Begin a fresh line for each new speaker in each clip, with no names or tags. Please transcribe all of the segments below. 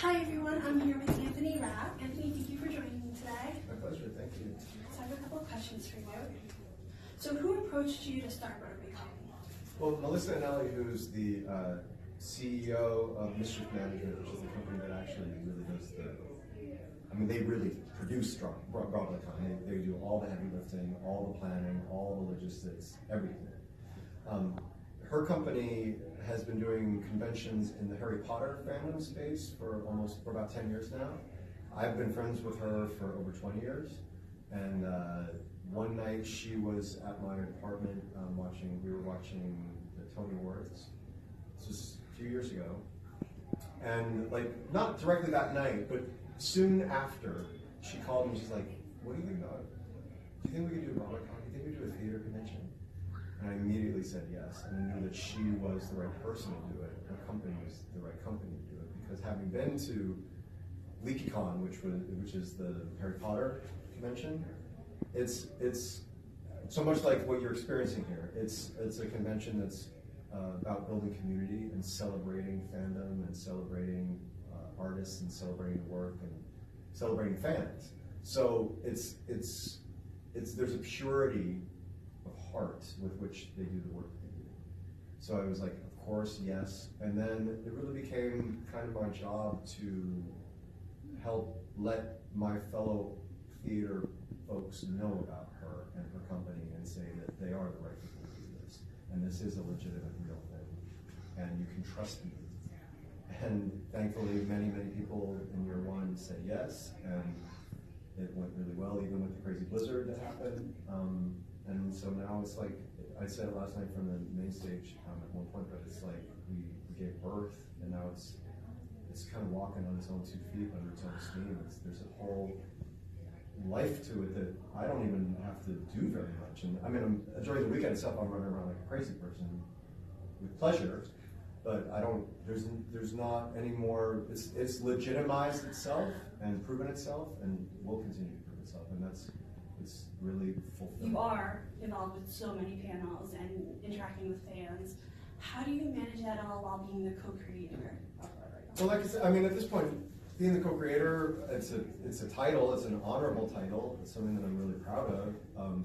Hi everyone, I'm here with Anthony Rapp. Anthony, thank you for joining me today.
My pleasure, thank you.
So I have a couple of questions for you. So who approached you to start Broadway Comedy?
Well, Melissa and Ellie, who's the CEO of Mischief Management, which is the company that actually really does they really produce Broadway Comedy. They do all the heavy lifting, all the planning, all the logistics, everything. Her company has been doing conventions in the Harry Potter fandom space for about 10 years now. I've been friends with her for over 20 years. And one night she was at my apartment we were watching the Tony Awards. This was a few years ago. And not directly that night, but soon after, she called me, she's like, what do you think about it? Do you think we could do a Broadway comedy? Do you think we could do a theater convention? And I immediately said yes, and I knew that she was the right person to do it. Her company was the right company to do it, because having been to LeakyCon, which is the Harry Potter convention, it's so much like what you're experiencing here. It's a convention that's about building community and celebrating fandom and celebrating artists and celebrating work and celebrating fans. So there's a purity of heart with which they do the work they do. So I was like, of course, yes. And then it really became kind of my job to help let my fellow theater folks know about her and her company and say that they are the right people to do this. And this is a legitimate, real thing. And you can trust me. And thankfully, many, many people in year one said yes. And it went really well, even with the crazy blizzard that happened. And so now it's like, I said it last night from the main stage at one point, but it's like we gave birth, and now it's kind of walking on its own 2 feet under its own steam. There's a whole life to it that I don't even have to do very much. And during the weekend itself, I'm running around like a crazy person with pleasure, but there's not any more, it's legitimized itself and proven itself, and will continue to prove itself, and it's really fulfilling.
You are involved with so many panels and interacting with fans. How do you manage that all while being the co-creator of Broadway?
Well, like I said, at this point, being the co-creator, it's a title, it's an honorable title, it's something that I'm really proud of,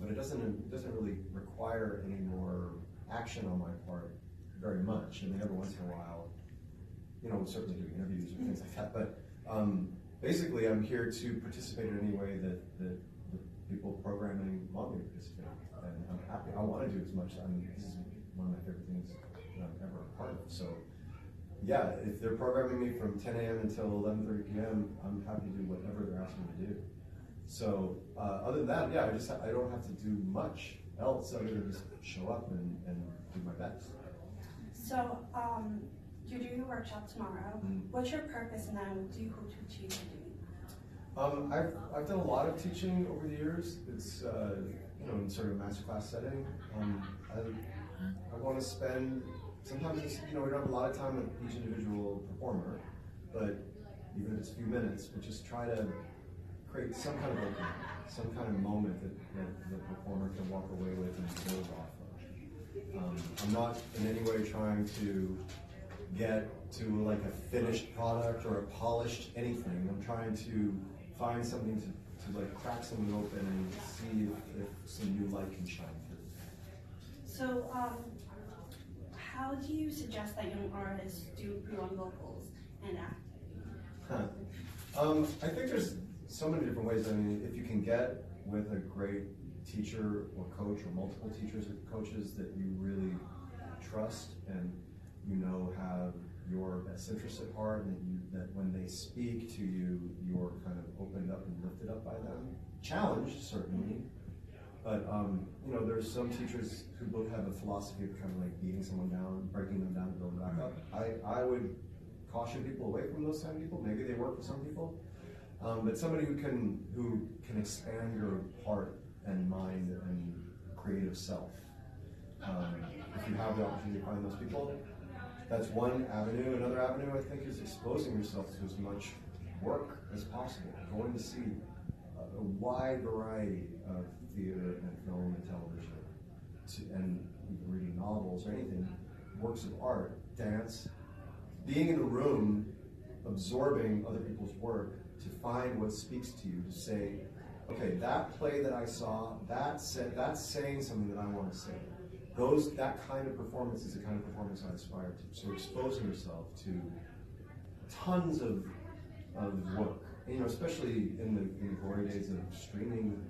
but it doesn't really require any more action on my part very much. Every once in a while, we'll certainly do interviews or things like that, but basically I'm here to participate in any way that the people programming want me to participate, and I'm happy. I want to do as much. This is one of my favorite things that I'm ever a part of. So yeah, if they're programming me from 10 a.m. until 11:30 p.m., I'm happy to do whatever they're asking me to do. So other than that, yeah, I don't have to do much else other than just show up and do my best.
So you're doing a workshop tomorrow. What's your purpose now? What do you hope to achieve by doing that?
I've done a lot of teaching over the years. It's in sort of a masterclass setting. I want to spend, sometimes it's, we don't have a lot of time with each individual performer, but even if it's a few minutes, we just try to create some kind of opening, some kind of moment that the performer can walk away with and build off of. I'm not in any way trying to get to like a finished product or a polished anything. I'm trying to find something to like crack something open and see if some new light can shine through.
So how do you suggest that young artists do pre-on vocals and acting?
I think there's so many different ways. If you can get with a great teacher or coach or multiple teachers or coaches that you really trust and have your best interests at heart, and that when they speak to you, you're kind of opened up and lifted up by them. Challenged, certainly, but there's some teachers who both have a philosophy of kind of like beating someone down, breaking them down, to build them back up. I would caution people away from those kind of people. Maybe they work for some people, but somebody who can expand your heart and mind and creative self. If you have the opportunity to find those people, that's one avenue. Another avenue, I think, is exposing yourself to as much work as possible. Going to see a wide variety of theater and film and television, and reading novels or anything, works of art, dance. Being in a room absorbing other people's work to find what speaks to you, to say, okay, that play that I saw, that's saying something that I want to say. That kind of performance is the kind of performance I aspire to. So exposing yourself to tons of work, especially in the glory days of streaming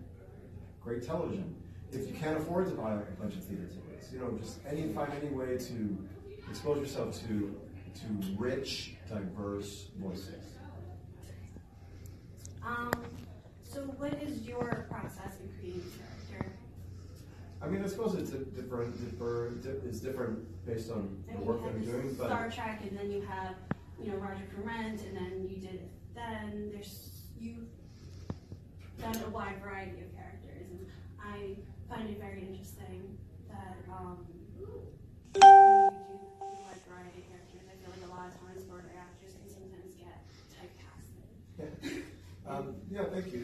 great television. If you can't afford to buy a bunch of theater tickets, just find any way to expose yourself to rich, diverse voices.
So what is your process in creating a character?
I suppose it's different based on the work that I'm doing. But
Star Trek, and then you have, Roger for Rent, and then you've done a wide variety of characters, and I find it very interesting that you do a wide variety of characters. I feel like a lot of times Broadway actors can sometimes get typecasted.
Yeah, thank you.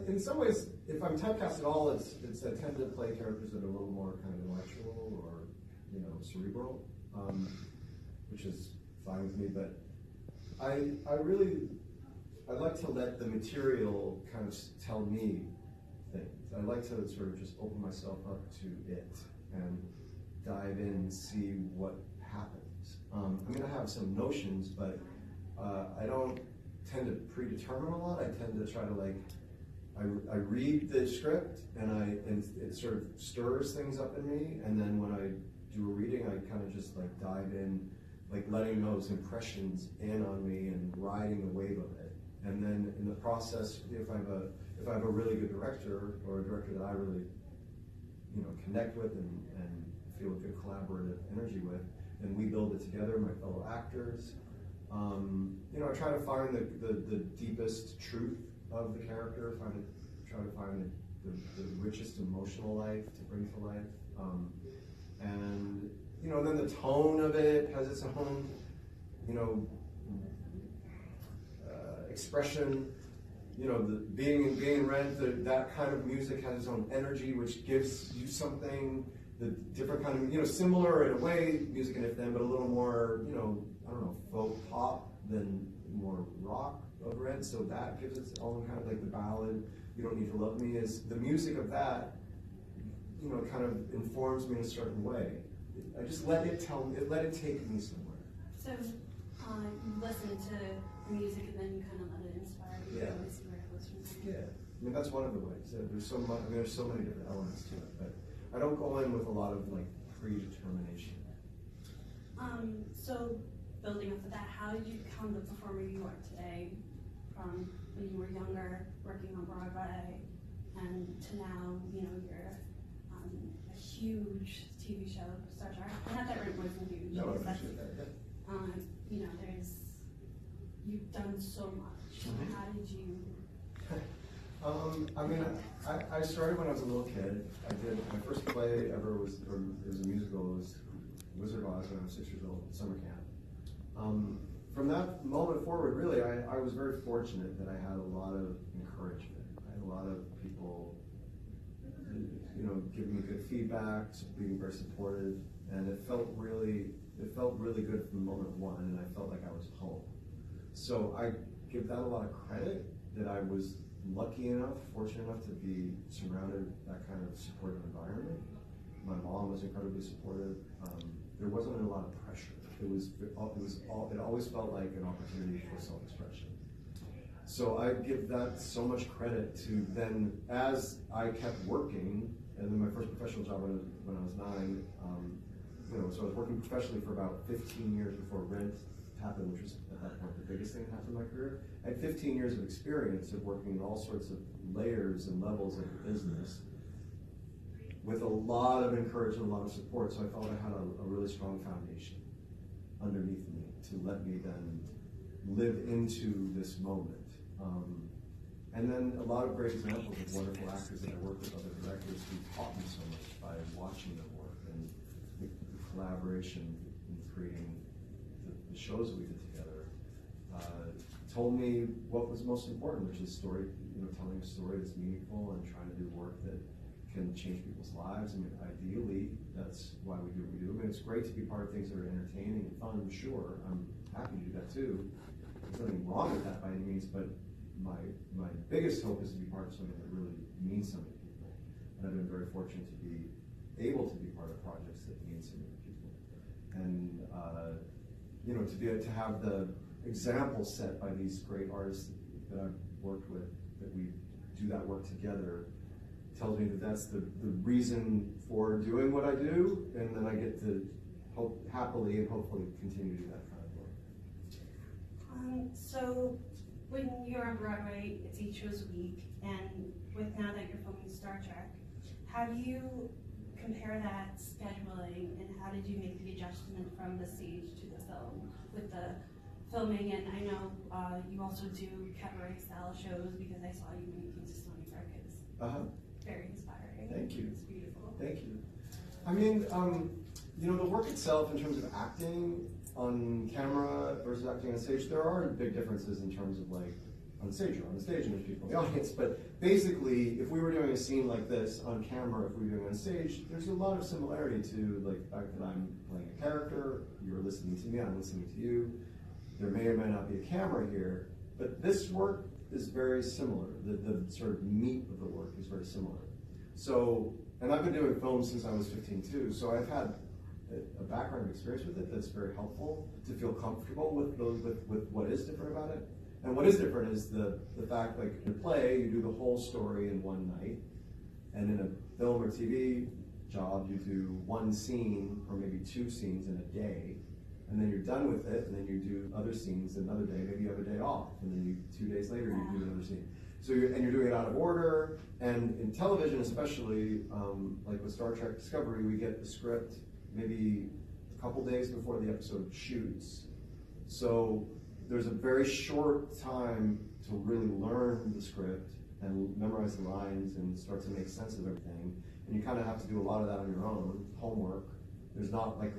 In some ways, if I'm typecast at all, I tend to play characters that are a little more kind of intellectual or, cerebral, which is fine with me. But I like to let the material kind of tell me things. I like to sort of just open myself up to it and dive in and see what happens. I have some notions, but I don't tend to predetermine a lot. I tend to try to I read the script and it sort of stirs things up in me, and then when I do a reading, I kind of just dive in, letting those impressions in on me and riding the wave of it. And then in the process, if I have a really good director or a director that I really connect with and feel a good collaborative energy with, then we build it together, my fellow actors. I try to find the deepest truth of the character, try to find the richest emotional life to bring to life. And then the tone of it has its own, expression. The being in Rent, that kind of music has its own energy, which gives you something. The different kind of, similar in a way, music and If Then, but a little more, folk pop than more rock of Rent. So that gives its own kind of the ballad, You Don't Need to Love Me, is the music of that, kind of informs me in a certain way. I just let it take me somewhere. So
you listen to the music and then you kind of let it inspire you and see where it goes from there.
Yeah, that's one of the ways. There's so much. There's so many different elements to it, but I don't go in with a lot of predetermination.
So building off of that, how did you become the performer you are today, from when you were younger, working on Broadway, and to now, you're a huge TV show, Star Trek. Not that it wasn't huge.
No, I appreciate that.
You've done so much.
Mm-hmm.
How did you?
I started when I was a little kid. I did my first play ever was a musical. It was Wizard of Oz when I was 6 years old at summer camp. From that moment forward, really, I was very fortunate that I had a lot of encouragement. I had a lot of people, giving me good feedback, being very supportive, and it felt really good from moment one, and I felt like I was home. So I give that a lot of credit, that I was fortunate enough to be surrounded that kind of supportive environment. My mom was incredibly supportive. There wasn't a lot of pressure. It always felt like an opportunity for self-expression. So I give that so much credit to then, as I kept working, and then my first professional job when I was 9, so I was working professionally for about 15 years before Rent happened, which was at that point the biggest thing that happened in my career. I had 15 years of experience of working in all sorts of layers and levels of the business with a lot of encouragement, a lot of support. So I felt I had a really strong foundation underneath me to let me then live into this moment. And then a lot of great examples of wonderful actors that I worked with, other directors who taught me so much by watching them work, and the collaboration in creating the shows that we did together told me what was most important, which is story, telling a story that's meaningful and trying to do work that can change people's lives. Ideally, that's why we do what we do. It's great to be part of things that are entertaining and fun, sure. I'm happy to do that too. There's nothing wrong with that by any means, but my biggest hope is to be part of something that really means something to people. And I've been very fortunate to be able to be part of projects that mean something to people. And you know, to have the example set by these great artists that I've worked with, that we do that work together, tells me that that's the reason for doing what I do, and then I get to hope happily and hopefully continue to do that kind of work.
So when you're on Broadway, it's 8 shows a week, and with now that you're filming Star Trek, how do you compare that scheduling, and how did you make the adjustment from the stage to the film with the filming? And I know you also do cabaret style shows, because I saw you when you came to Stony Brook. It's very inspiring.
Thank you.
It's beautiful.
Thank you. I mean, you know, the work itself in terms of acting on camera versus acting on stage, there are big differences in terms of like on stage, you're on the stage and there's people in the audience, but basically if we were doing a scene like this on camera, if we were doing it on stage, there's a lot of similarity to like the fact that I'm playing a character, you're listening to me, I'm listening to you. There may or may not be a camera here, but this work is very similar. The sort of meat of the work is very similar. So, and I've been doing film since I was 15 too, so I've had a background experience with it that's very helpful to feel comfortable with what is different about it. And what is different is the fact, like in a play, you do the whole story in one night, and in a film or TV job, you do one scene or maybe 2 scenes in a day, and then you're done with it, and then you do other scenes another day. Maybe you have a day off, and then 2 days later you do another scene. So you're doing it out of order. And in television, especially, like with Star Trek Discovery, we get the script maybe a couple days before the episode shoots. So there's a very short time to really learn the script and memorize the lines and start to make sense of everything. And you kind of have to do a lot of that on your own, homework. There's not like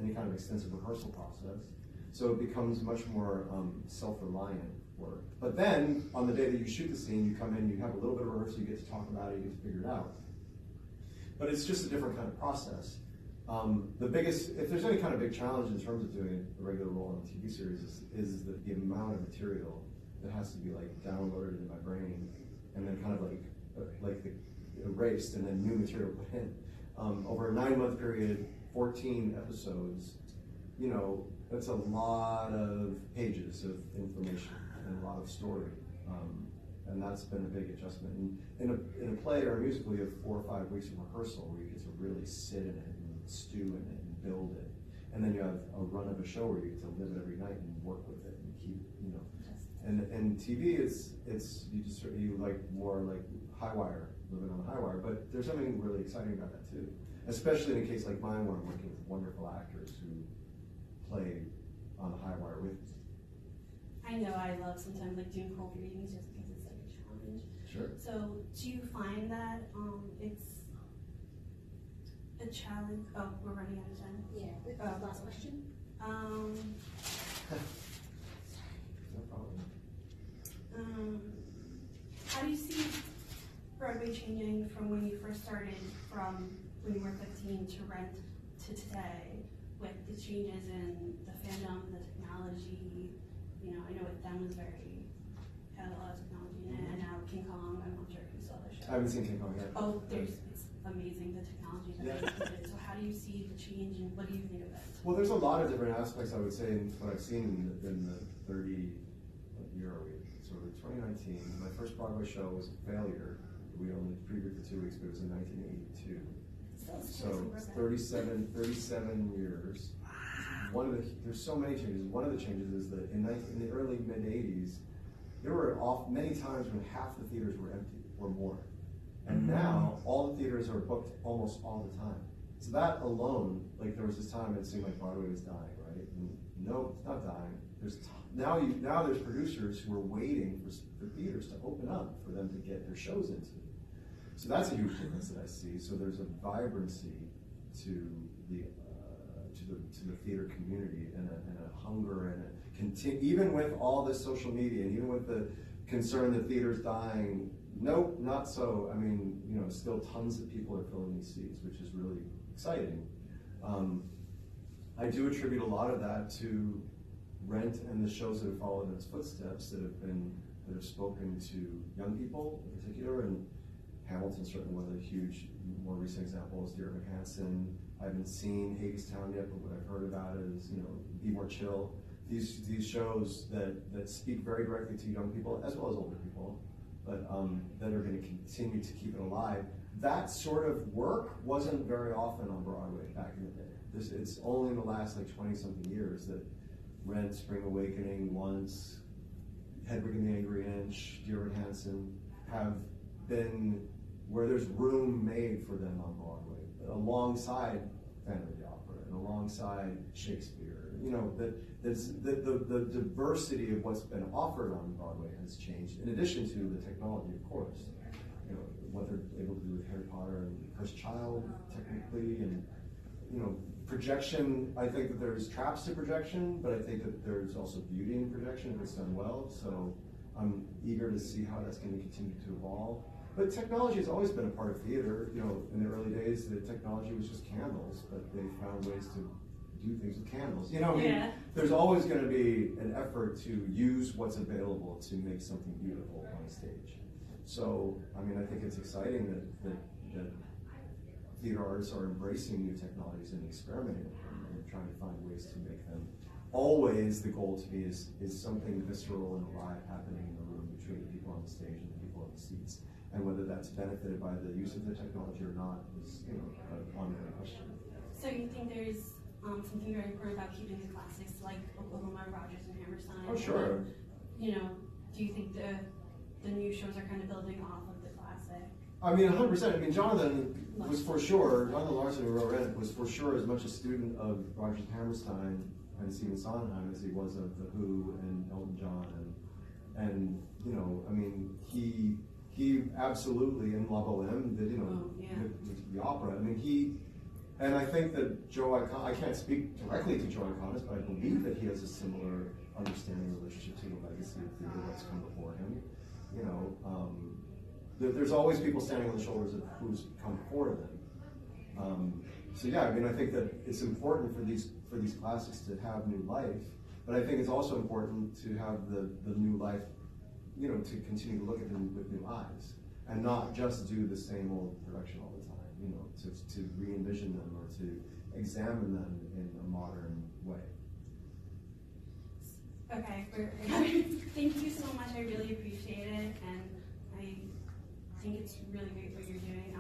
any kind of extensive rehearsal process. So it becomes much more self-reliant work. But then, on the day that you shoot the scene, you come in, you have a little bit of rehearsal, you get to talk about it, you get to figure it out. But it's just a different kind of process. The biggest, if there's any kind of big challenge in terms of doing a regular role in a TV series, is the amount of material that has to be like downloaded into my brain, and then kind of like erased, and then new material put in. Over a 9-month period, 14 episodes, you know, that's a lot of pages of information and a lot of story. And that's been a big adjustment. And in a play or a musical, you have 4 or 5 weeks of rehearsal where you get to really sit in it and stew in it and build it. And then you have a run of a show where you get to live it every night and work with it and keep, you know. And TV you like more like high wire, living on the high wire. But there's something really exciting about that too. Especially in a case like mine where I'm working with wonderful actors who play on the high wire with me.
I know I love sometimes like doing cold readings just because it's like a challenge.
Sure.
So do you find that it's a challenge? Oh, we're running out of time.
Yeah. Last question.
No problem.
How do you see Broadway changing from when you first started, from when you were 15 to Rent to today, with the changes in the fandom, the technology? You know, I know it then was had a lot of technology in it, and now King Kong, I'm not sure if you saw the show.
I haven't seen King Kong yet.
Oh, it's amazing, the technology that they included. So how do you see the change, and what do you think of it?
Well, there's a lot of different aspects, I would say, in what I've seen in the 30, what year are we? So 2019, my first Broadway show was a failure. We only previewed for 2 weeks, but it was in 1982. So 37 years. There's so many changes. One of the changes is that in the early mid-80s, there were many times when half the theaters were empty or more. And now all the theaters are booked almost all the time. So that alone, like there was this time it seemed like Broadway was dying, right? And no, it's not dying. Now there's producers who are waiting for theaters to open up for them to get their shows into. So that's a huge difference that I see. So there's a vibrancy to the theater community, and a hunger, and even with all this social media, and even with the concern that theater's dying, nope, not so. I mean, you know, still tons of people are filling these seats, which is really exciting. I do attribute a lot of that to Rent and the shows that have followed in its footsteps that have spoken to young people in particular, and Hamilton certainly was a huge, more recent example is Dear Evan Hansen. I haven't seen Hadestown yet, but what I've heard about it is, Be More Chill. These shows that speak very directly to young people as well as older people, but that are going to continue to keep it alive. That sort of work wasn't very often on Broadway back in the day. It's only in the last 20-something years that Rent, Spring Awakening, Once, Hedwig and the Angry Inch, Dear Evan Hansen have been where there's room made for them on Broadway, alongside Phantom of the Opera and alongside Shakespeare. The diversity of what's been offered on Broadway has changed, in addition to the technology, of course. What they're able to do with Harry Potter and Cursed Child, technically, and projection. I think that there's traps to projection, but I think that there's also beauty in projection if it's done well. So I'm eager to see how that's going to continue to evolve. But technology has always been a part of theater. In the early days, the technology was just candles, but they found ways to do things with candles. There's always going to be an effort to use what's available to make something beautiful on stage. So, I think it's exciting that theater artists are embracing new technologies and experimenting with them and trying to find ways to make them. Always the goal to me is something visceral and alive happening in the room between the people on the stage and the people on the seats. And whether that's benefited by the use of the technology or not is, an ongoing question.
So you think there's something very important about keeping the classics like Oklahoma, Rogers, and Hammerstein?
Oh, sure.
Do you think the new shows are kind of building off of the classic?
100%. Jonathan was for sure, Jonathan Larson, who wrote Rent, was for sure as much a student of Rogers and Hammerstein and Stephen Sondheim as he was of The Who and Elton John. And he absolutely in La Boheme did, the opera. And I think that I can't speak directly to Joe Iconis, but I believe that he has a similar understanding and relationship to the legacy of theater that's come before him. There's always people standing on the shoulders of who's come before them. I think that it's important for these classics to have new life, but I think it's also important to have the new life, to continue to look at them with new eyes and not just do the same old production all the time. To re-envision them or to examine them in a modern way.
Okay, thank you so much. I really appreciate it, and I think it's really great what you're doing.